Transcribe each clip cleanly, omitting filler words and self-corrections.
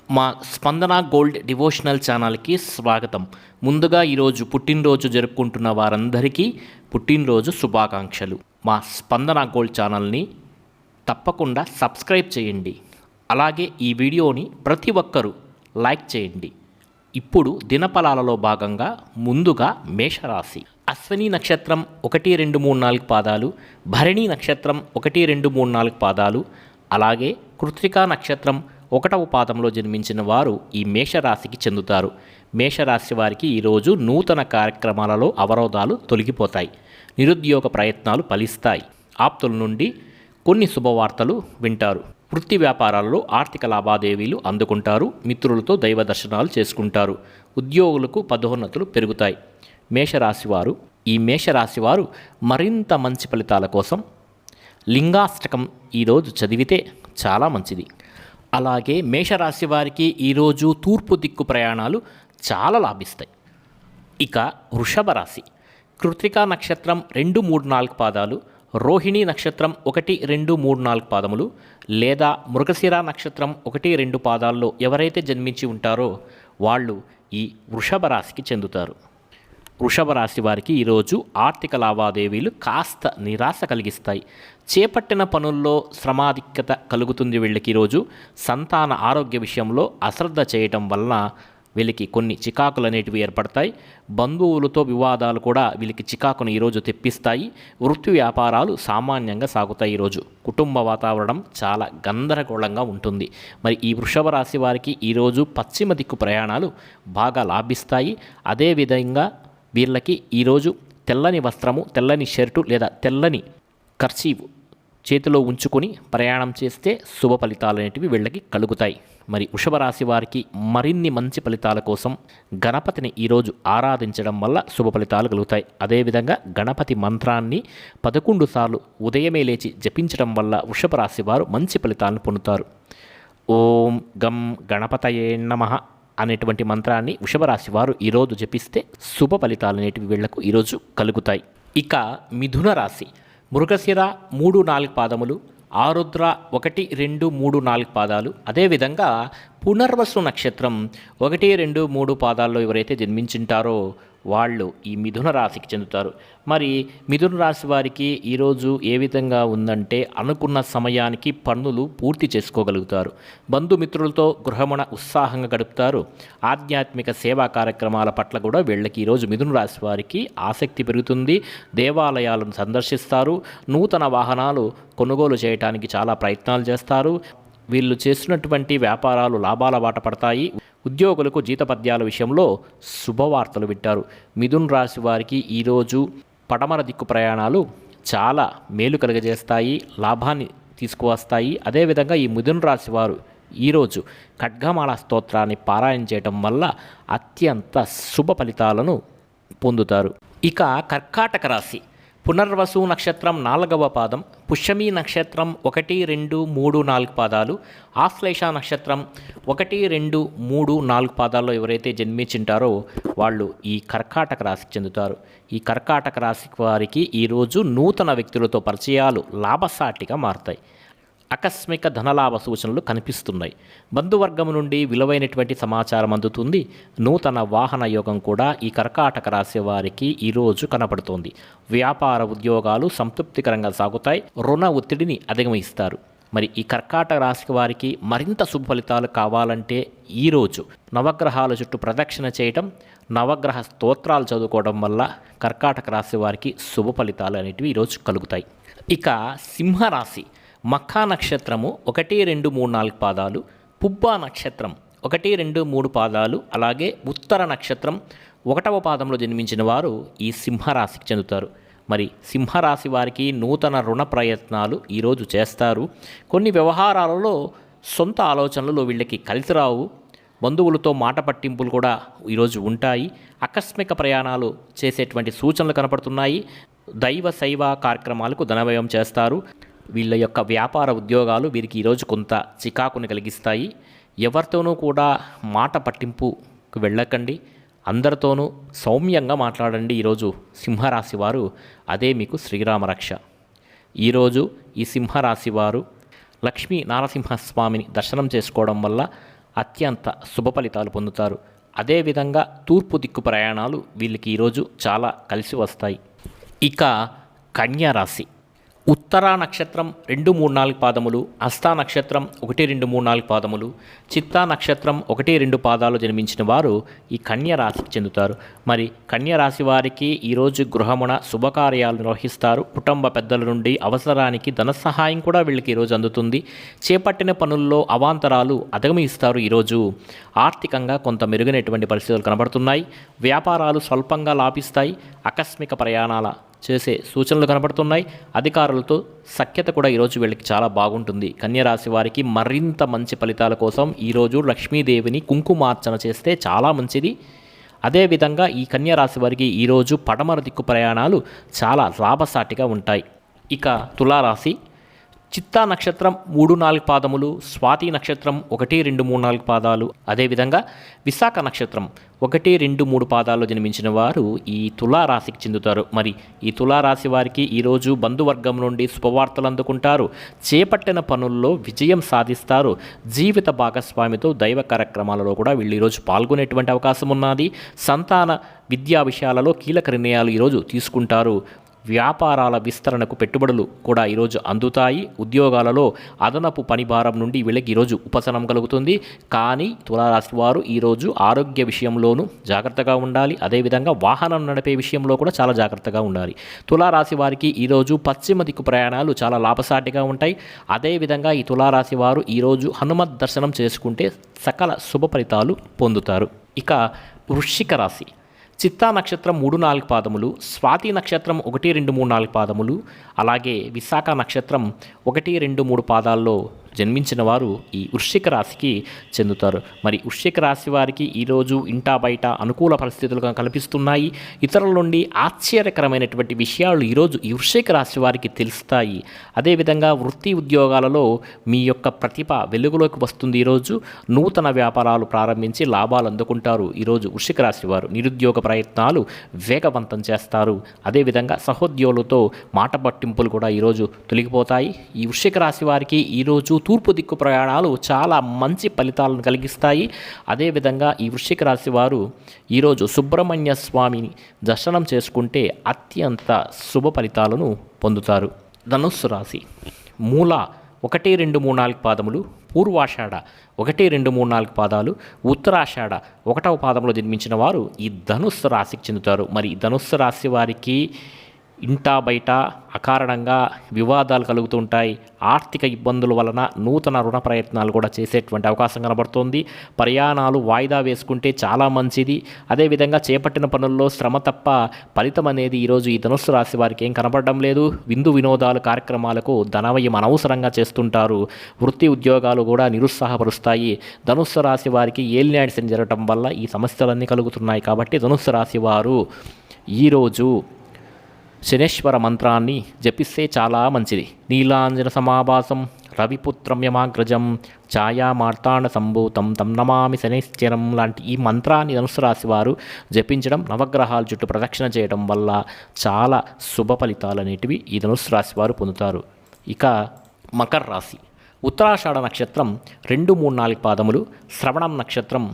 మా స్పందన gold devotional ఛానల్కి స్వాగతం. ముందుగా ఈరోజు పుట్టినరోజు జరుపుకుంటున్న వారందరికీ పుట్టినరోజు శుభాకాంక్షలు. మా స్పందన గోల్డ్ ఛానల్ని తప్పకుండా సబ్స్క్రైబ్ చేయండి. అలాగే ఈ వీడియోని ప్రతి ఒక్కరూ లైక్ చేయండి. ఇప్పుడు దినఫలాలలో భాగంగా ముందుగా మేషరాశి. అశ్విని నక్షత్రం 1, 2, 3, 4 పాదాలు, భరణి నక్షత్రం 1, 2, 3, 4 పాదాలు, అలాగే కృత్తికా నక్షత్రం 1వ పాదంలో జన్మించిన వారు ఈ మేషరాశికి చెందుతారు. మేషరాశి వారికి ఈరోజు నూతన కార్యక్రమాలలో అవరోధాలు తొలగిపోతాయి. నిరుద్యోగ ప్రయత్నాలు ఫలిస్తాయి. ఆప్తుల నుండి కొన్ని శుభవార్తలు వింటారు. వృత్తి వ్యాపారాలలో ఆర్థిక లావాదేవీలు అందుకుంటారు. మిత్రులతో దైవ దర్శనాలు చేసుకుంటారు. ఉద్యోగులకు పదోన్నతులు పెరుగుతాయి. ఈ మేషరాశివారు మరింత మంచి ఫలితాల కోసం లింగాష్టకం ఈరోజు చదివితే చాలా మంచిది. అలాగే మేషరాశి వారికి ఈరోజు తూర్పు దిక్కు ప్రయాణాలు చాలా లాభిస్తాయి. ఇక వృషభ రాశి. కృత్తికా నక్షత్రం 2, 3, 4 పాదాలు, రోహిణి నక్షత్రం 1, 2, 3, 4 పాదములు లేదా మృగశిర నక్షత్రం 1, 2 పాదాల్లో ఎవరైతే జన్మించి ఉంటారో వాళ్ళు ఈ వృషభ రాశికి చెందుతారు. వృషభ రాశి వారికి ఈరోజు ఆర్థిక లావాదేవీలు కాస్త నిరాశ కలిగిస్తాయి. చేపట్టిన పనుల్లో శ్రమాధిక్యత కలుగుతుంది. వీళ్ళకి ఈరోజు సంతాన ఆరోగ్య విషయంలో అశ్రద్ధ చేయటం వలన వీళ్ళకి కొన్ని చికాకులు అనేటివి ఏర్పడతాయి. బంధువులతో వివాదాలు కూడా వీళ్ళకి చికాకును ఈరోజు తెప్పిస్తాయి. వృత్తి వ్యాపారాలు సామాన్యంగా సాగుతాయి. ఈరోజు కుటుంబ వాతావరణం చాలా గందరగోళంగా ఉంటుంది. మరి ఈ వృషభ రాశి వారికి ఈరోజు పశ్చిమ దిక్కు ప్రయాణాలు బాగా లాభిస్తాయి. అదేవిధంగా వీళ్ళకి ఈరోజు తెల్లని వస్త్రము, తెల్లని షర్టు లేదా తెల్లని కర్చీవ్ చేతిలో ఉంచుకొని ప్రయాణం చేస్తే శుభ ఫలితాలు అనేటివి వీళ్ళకి కలుగుతాయి. మరి వృషభ రాశి వారికి మరిన్ని మంచి ఫలితాల కోసం గణపతిని ఈరోజు ఆరాధించడం వల్ల శుభ ఫలితాలు కలుగుతాయి. అదేవిధంగా గణపతి మంత్రాన్ని 11 సార్లు ఉదయమే లేచి జపించడం వల్ల వృషభ రాశి వారు మంచి ఫలితాలను పొందుతారు. ఓం గం గణపతయే నమః అనేటువంటి మంత్రాన్ని వృషభ రాశి వారు ఈరోజు జపిస్తే శుభ ఫలితాలు అనేటివి వీళ్లకు ఈరోజు కలుగుతాయి. ఇక మిథున రాశి. మృగశిర 3, 4 పాదములు, ఆరుద్ర 1, 2, 3, 4 పాదాలు, అదేవిధంగా పునర్వసు నక్షత్రం 1, 2, 3 పాదాల్లో ఎవరైతే జన్మించుంటారో వాళ్ళు ఈ మిథున రాశికి చెందుతారు. మరి మిథున రాశి వారికి ఈరోజు ఏ విధంగా ఉందంటే అనుకున్న సమయానికి పనులు పూర్తి చేసుకోగలుగుతారు. బంధుమిత్రులతో గృహమున ఉత్సాహంగా గడుపుతారు. ఆధ్యాత్మిక సేవా కార్యక్రమాల పట్ల కూడా వీళ్ళకి ఈరోజు మిథున రాశి వారికి ఆసక్తి పెరుగుతుంది. దేవాలయాలను సందర్శిస్తారు. నూతన వాహనాలు కొనుగోలు చేయడానికి చాలా ప్రయత్నాలు చేస్తారు. వీళ్ళు చేస్తున్నటువంటి వ్యాపారాలు లాభాల బాట పడతాయి. ఉద్యోగులకు జీతపద్యాల విషయంలో శుభవార్తలు వింటారు. మిథున రాశి వారికి ఈరోజు పడమర దిక్కు ప్రయాణాలు చాలా మేలు కలుగజేస్తాయి, లాభాన్ని తీసుకువస్తాయి. అదేవిధంగా ఈ మిథున రాశి వారు ఈరోజు ఖడ్గమాల స్తోత్రాన్ని పారాయణ చేయటం వల్ల అత్యంత శుభ ఫలితాలను పొందుతారు. ఇక కర్కాటక రాశి. పునర్వసు నక్షత్రం 4వ పాదం, పుష్యమి నక్షత్రం 1, 2, 3, 4 పాదాలు, ఆశ్లేష నక్షత్రం 1, 2, 3, 4 పాదాల్లో ఎవరైతే జన్మించింటారో వాళ్ళు ఈ కర్కాటక రాశికి చెందుతారు. ఈ కర్కాటక రాశి వారికి ఈరోజు నూతన వ్యక్తులతో పరిచయాలు లాభసాటిగా మారుతాయి. ఆకస్మిక ధనలాభ సూచనలు కనిపిస్తున్నాయి. బంధువర్గం నుండి విలువైనటువంటి సమాచారం అందుతుంది. నూతన వాహన యోగం కూడా ఈ కర్కాటక రాశి వారికి ఈరోజు కనపడుతోంది. వ్యాపార ఉద్యోగాలు సంతృప్తికరంగా సాగుతాయి. రుణ ఒత్తిడిని అధిగమిస్తారు. మరి ఈ కర్కాటక రాశి వారికి మరింత శుభ ఫలితాలు కావాలంటే ఈరోజు నవగ్రహాల చుట్టూ ప్రదక్షిణ చేయటం, నవగ్రహ స్తోత్రాలు చదువుకోవడం వల్ల కర్కాటక రాశి వారికి శుభ ఫలితాలు అనేటివి ఈరోజు కలుగుతాయి. ఇక సింహరాశి. మఖా నక్షత్రము 1, 2, 3, 4 పాదాలు, పుబ్బా నక్షత్రం 1, 2, 3 పాదాలు, అలాగే ఉత్తర నక్షత్రం 1వ పాదంలో జన్మించిన వారు ఈ సింహరాశికి చెందుతారు. మరి సింహరాశి వారికి నూతన రుణ ప్రయత్నాలు ఈరోజు చేస్తారు. కొన్ని వ్యవహారాలలో సొంత ఆలోచనలు వీళ్ళకి కలిసిరావు. బంధువులతో మాట పట్టింపులు కూడా ఈరోజు ఉంటాయి. ఆకస్మిక ప్రయాణాలు చేసేటువంటి సూచనలు కనపడుతున్నాయి. దైవ శైవ కార్యక్రమాలకు ధనవ్యయం చేస్తారు. వీళ్ళ యొక్క వ్యాపార ఉద్యోగాలు వీరికి ఈరోజు కొంత చికాకుని కలిగిస్తాయి. ఎవరితోనూ కూడా మాట పట్టింపుకు వెళ్ళకండి. అందరితోనూ సౌమ్యంగా మాట్లాడండి. ఈరోజు సింహరాశి వారు అదే మీకు శ్రీరామ రక్ష. ఈరోజు ఈ సింహరాశి వారు లక్ష్మీ నారసింహస్వామిని దర్శనం చేసుకోవడం వల్ల అత్యంత శుభ ఫలితాలు పొందుతారు. అదేవిధంగా తూర్పు దిక్కు ప్రయాణాలు వీళ్ళకి ఈరోజు చాలా కలిసి వస్తాయి. ఇక కన్యా రాశి. ఉత్తరా నక్షత్రం 2, 3, 4 పాదములు, హస్తా నక్షత్రం 1, 2, 3, 4 పాదములు, చిత్తా నక్షత్రం 1, 2 పాదాలు జన్మించిన వారు ఈ కన్య రాశికి చెందుతారు. మరి కన్య రాశి వారికి ఈరోజు గృహమున శుభకార్యాలు నిర్వహిస్తారు. కుటుంబ పెద్దల నుండి అవసరానికి ధన సహాయం కూడా వీళ్ళకి ఈరోజు అందుతుంది. చేపట్టిన పనుల్లో అవాంతరాలు అధిగమిస్తారు. ఈరోజు ఆర్థికంగా కొంత మెరుగైనటువంటి పరిస్థితులు కనబడుతున్నాయి. వ్యాపారాలు స్వల్పంగా లాభిస్తాయి. ఆకస్మిక ప్రయాణాల చేసే సూచనలు కనబడుతున్నాయి. అధికారులతో సఖ్యత కూడా ఈరోజు వీళ్ళకి చాలా బాగుంటుంది. కన్యరాశి వారికి మరింత మంచి ఫలితాల కోసం ఈరోజు లక్ష్మీదేవిని కుంకుమార్చన చేస్తే చాలా మంచిది. అదేవిధంగా ఈ కన్యరాశి వారికి ఈరోజు పడమర దిక్కు ప్రయాణాలు చాలా లాభసాటిగా ఉంటాయి. ఇక తులారాశి. చిత్తా నక్షత్రం 3, 4 పాదములు, స్వాతి నక్షత్రం 1, 2, 3, 4 పాదాలు, అదేవిధంగా విశాఖ నక్షత్రం 1, 2, 3 పాదాల్లో జన్మించిన వారు ఈ తులారాశికి చెందుతారు. మరి ఈ తులారాశి వారికి ఈరోజు బంధువర్గం నుండి శుభవార్తలు అందుకుంటారు. చేపట్టిన పనుల్లో విజయం సాధిస్తారు. జీవిత భాగస్వామితో దైవ కార్యక్రమాలలో కూడా వీళ్ళు ఈరోజు పాల్గొనేటువంటి అవకాశం ఉన్నది. సంతాన విద్యా విషయాలలో కీలక నిర్ణయాలు ఈరోజు తీసుకుంటారు. వ్యాపారాల విస్తరణకు పెట్టుబడులు కూడా ఈరోజు అందుతాయి. ఉద్యోగాలలో అదనపు పని భారం నుండి వీళ్ళకి ఈరోజు ఉపశమనం కలుగుతుంది. కానీ తులారాశి వారు ఈరోజు ఆరోగ్య విషయంలోనూ జాగ్రత్తగా ఉండాలి. అదేవిధంగా వాహనం నడిపే విషయంలో కూడా చాలా జాగ్రత్తగా ఉండాలి. తులారాశి వారికి ఈరోజు పశ్చిమ దిక్కు ప్రయాణాలు చాలా లాభసాటిగా ఉంటాయి. అదేవిధంగా ఈ తులారాశి వారు ఈరోజు హనుమత్ దర్శనం చేసుకుంటే సకల శుభ ఫలితాలు పొందుతారు. ఇక వృశ్చిక రాశి. చిత్తా నక్షత్రం 3, 4 పాదములు, స్వాతి నక్షత్రం 1, 2, 3, 4 పాదములు, అలాగే విశాఖ నక్షత్రం 1, 2, 3 పాదాల్లో జన్మించిన వారు ఈ వృశ్చిక రాశికి చెందుతారు. మరి వృశ్చిక రాశి వారికి ఈరోజు ఇంటా బయట అనుకూల పరిస్థితులు కనిపిస్తున్నాయి. ఇతరుల నుండి ఆశ్చర్యకరమైనటువంటి విషయాలు ఈరోజు ఈ వృశ్చిక రాశి వారికి తెలుస్తాయి. అదేవిధంగా వృత్తి ఉద్యోగాలలో మీ యొక్క ప్రతిభ వెలుగులోకి వస్తుంది. ఈరోజు నూతన వ్యాపారాలు ప్రారంభించి లాభాలు అందుకుంటారు. ఈరోజు వృశ్చిక రాశి వారు నిరుద్యోగ ప్రయత్నాలు వేగవంతం చేస్తారు. అదేవిధంగా సహోద్యోగులతో మాట పట్టింపులు కూడా ఈరోజు తొలగిపోతాయి. ఈ వృశ్చిక రాశి వారికి ఈరోజు తూర్పు దిక్కు ప్రయాణాలు చాలా మంచి ఫలితాలను కలిగిస్తాయి. అదేవిధంగా ఈ వృశ్చిక రాశి వారు ఈరోజు సుబ్రహ్మణ్య స్వామిని దర్శనం చేసుకుంటే అత్యంత శుభ ఫలితాలను పొందుతారు. ధనుస్సు రాశి. మూల 1, 2, 3, 4 పాదములు, పూర్వాషాఢ 1, 2, 3, 4 పాదాలు, ఉత్తరాషాఢ 1వ పాదంలో జన్మించిన వారు ఈ ధనుస్సు రాశికి చెందుతారు. మరి ధనుస్సు రాశి వారికి ఇంటా బయట అకారణంగా వివాదాలు కలుగుతుంటాయి. ఆర్థిక ఇబ్బందుల వలన నూతన రుణ ప్రయత్నాలు కూడా చేసేటువంటి అవకాశం కనబడుతోంది. ప్రయాణాలు వాయిదా వేసుకుంటే చాలా మంచిది. అదేవిధంగా చేపట్టిన పనుల్లో శ్రమ తప్ప ఫలితం అనేది ఈరోజు ఈ ధనుస్సు రాశి వారికి ఏం కనబడడం లేదు. విందు వినోదాలు కార్యక్రమాలకు ధనవ్యయం అనవసరంగా చేస్తుంటారు. వృత్తి ఉద్యోగాలు కూడా నిరుత్సాహపరుస్తాయి. ధనుస్సు రాశి వారికి ఏలినాటి శని జరగటం వల్ల ఈ సమస్యలన్నీ కలుగుతున్నాయి. కాబట్టి ధనుస్సు రాశి వారు ఈరోజు శనేశ్వర మంత్రాన్ని జపిస్తే చాలా మంచిది. నీలాంజన సమాభాసం రవిపుత్రం యమాగ్రజం ఛాయా మార్తాండ సంభూతం తం నమామి శనేశ్వరం లాంటి ఈ మంత్రాన్ని ధనుసు రాశి వారు జపించడం, నవగ్రహాల చుట్టూ ప్రదక్షిణ చేయడం వల్ల చాలా శుభ ఫలితాలు అనేటివి ఈ ధనుసు రాశి వారు పొందుతారు. ఇక మకర రాశి. ఉత్తరాషాఢ నక్షత్రం 2, 3, 4 పాదములు, శ్రవణం నక్షత్రం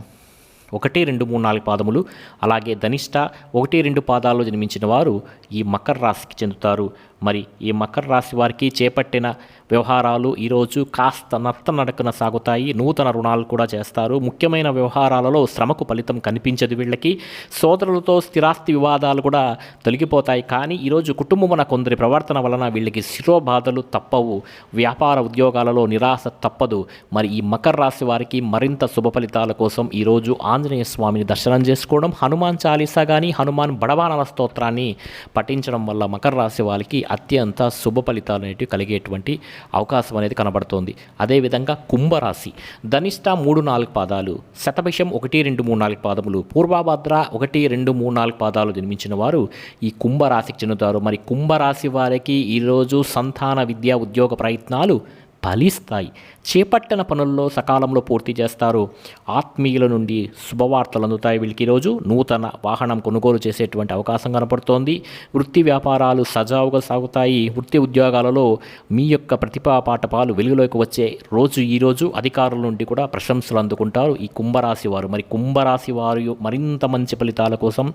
1, 2, 3, 4 పాదములు, అలాగే ధనిష్ట 1, 2 పాదాల్లో జన్మించిన వారు ఈ మకర రాశికి చెందుతారు. మరి ఈ మకర రాశి వారికి చేపట్టిన వ్యవహారాలు ఈరోజు కాస్త నడకన సాగుతాయి. నూతన రుణాలు కూడా చేస్తారు. ముఖ్యమైన వ్యవహారాలలో శ్రమకు ఫలితం కనిపించదు. వీళ్ళకి సోదరులతో స్థిరాస్తి వివాదాలు కూడా తొలగిపోతాయి. కానీ ఈరోజు కుటుంబమున కొందరి ప్రవర్తన వలన వీళ్ళకి శిరోబాధలు తప్పవు. వ్యాపార ఉద్యోగాలలో నిరాశ తప్పదు. మరి ఈ మకర రాశి వారికి మరింత శుభ ఫలితాల కోసం ఈరోజు ఆంజనేయ స్వామిని దర్శనం చేసుకోవడం, హనుమాన్ చాలీసా కానీ హనుమాన్ బడబానల స్తోత్రాన్ని పఠించడం వల్ల మకర రాశి వారికి అత్యంత శుభ ఫలితాలు అనేవి కలిగేటువంటి అవకాశం అనేది కనబడుతోంది. అదేవిధంగా కుంభరాశి. ధనిష్ట 3, 4 పాదాలు, శతభిషం 1, 2, 3, 4 పాదములు, పూర్వభద్ర 1, 2, 3, 4 పాదాలు జన్మించిన వారు ఈ కుంభరాశికి చెందుతారు. మరి కుంభరాశి వారికి ఈరోజు సంతాన విద్యా ఉద్యోగ ప్రయత్నాలు ఫలిస్తాయి. చేపట్టిన పనుల్లో సకాలంలో పూర్తి చేస్తారు. ఆత్మీయుల నుండి శుభవార్తలు అందుతాయి. వీళ్ళకి ఈరోజు నూతన వాహనం కొనుగోలు చేసేటువంటి అవకాశం కనపడుతోంది. వృత్తి వ్యాపారాలు సజావుగా సాగుతాయి. వృత్తి ఉద్యోగాలలో మీ యొక్క ప్రతిభా పాఠపాలు వెలుగులోకి వచ్చే రోజు ఈరోజు. అధికారుల నుండి కూడా ప్రశంసలు అందుకుంటారు ఈ కుంభరాశి వారు. మరి కుంభరాశి వారు మరింత మంచి ఫలితాల కోసం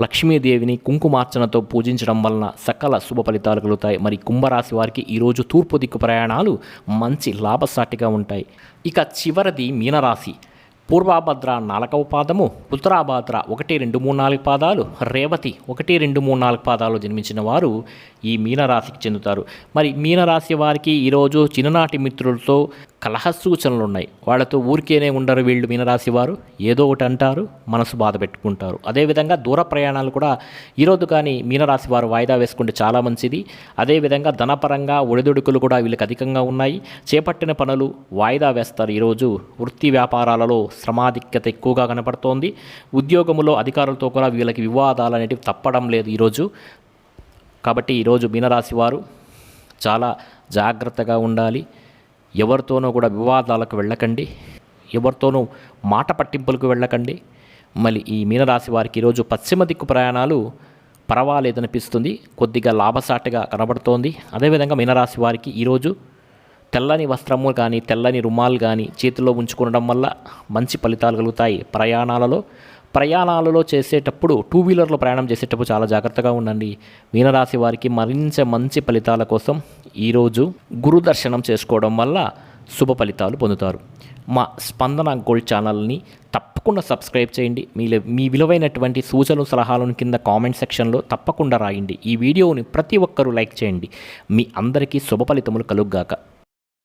లక్ష్మీదేవిని కుంకుమార్చనతో పూజించడం వలన సకల శుభ ఫలితాలు కలుగుతాయి. మరి కుంభరాశి వారికి ఈరోజు తూర్పు దిక్కు ప్రయాణాలు మంచి లాభసాటిగా ఉంటాయి. ఇక చివరిది మీనరాశి. పూర్వాభద్ర 4వ పాదము, ఉత్తరాభద్ర 1, 2, 3, 4 పాదాలు, రేవతి 1, 2, 3, 4 పాదాలు జన్మించిన వారు ఈ మీనరాశికి చెందుతారు. మరి మీనరాశి వారికి ఈరోజు చిన్ననాటి మిత్రులతో కలహ సూచనలు ఉన్నాయి. వాళ్ళతో ఊరికేనే ఉండరు వీళ్ళు. మీనరాశి వారు ఏదో ఒకటి అంటారు, మనసు బాధ పెట్టుకుంటారు. అదేవిధంగా దూర ప్రయాణాలు కూడా ఈరోజు కానీ మీనరాశి వారు వాయిదా వేసుకుంటే చాలా మంచిది. అదేవిధంగా ధనపరంగా ఒడిదుడుకులు కూడా వీళ్ళకి అధికంగా ఉన్నాయి. చేపట్టిన పనులు వాయిదా వేస్తారు. ఈరోజు వృత్తి వ్యాపారాలలో శ్రమాధిక్యత ఎక్కువగా కనపడుతోంది. ఉద్యోగములో అధికారులతో కూడా వీళ్ళకి వివాదాలు అనేటివి తప్పడం లేదు ఈరోజు. కాబట్టి ఈరోజు మీనరాశి వారు చాలా జాగ్రత్తగా ఉండాలి. ఎవరితోనూ కూడా వివాదాలకు వెళ్ళకండి. ఎవరితోనూ మాట పట్టింపులకు వెళ్ళకండి. మళ్ళీ ఈ మీనరాశి వారికి ఈరోజు పశ్చిమ దిక్కు ప్రయాణాలు పర్వాలేదనిపిస్తుంది. కొద్దిగా లాభసాటిగా కనబడుతోంది. అదేవిధంగా మీనరాశి వారికి ఈరోజు తెల్లని వస్త్రము కానీ తెల్లని రుమాలు కానీ చేతిలో ఉంచుకోవడం వల్ల మంచి ఫలితాలు కలుగుతాయి. ప్రయాణాలలో చేసేటప్పుడు 2 వీలర్లో ప్రయాణం చేసేటప్పుడు చాలా జాగ్రత్తగా ఉండండి. మీనరాశి వారికి మరింత మంచి ఫలితాల కోసం ఈరోజు గురు దర్శనం చేసుకోవడం వల్ల శుభ ఫలితాలు పొందుతారు. మా స్పందన గోల్డ్ ఛానల్ని తప్పకుండా సబ్స్క్రైబ్ చేయండి. మీ విలువైనటువంటి సూచనలు సలహాలను కింద కామెంట్ సెక్షన్లో తప్పకుండా రాయండి. ఈ వీడియోని ప్రతి ఒక్కరూ లైక్ చేయండి. మీ అందరికీ శుభ ఫలితములు కలుగుగాక.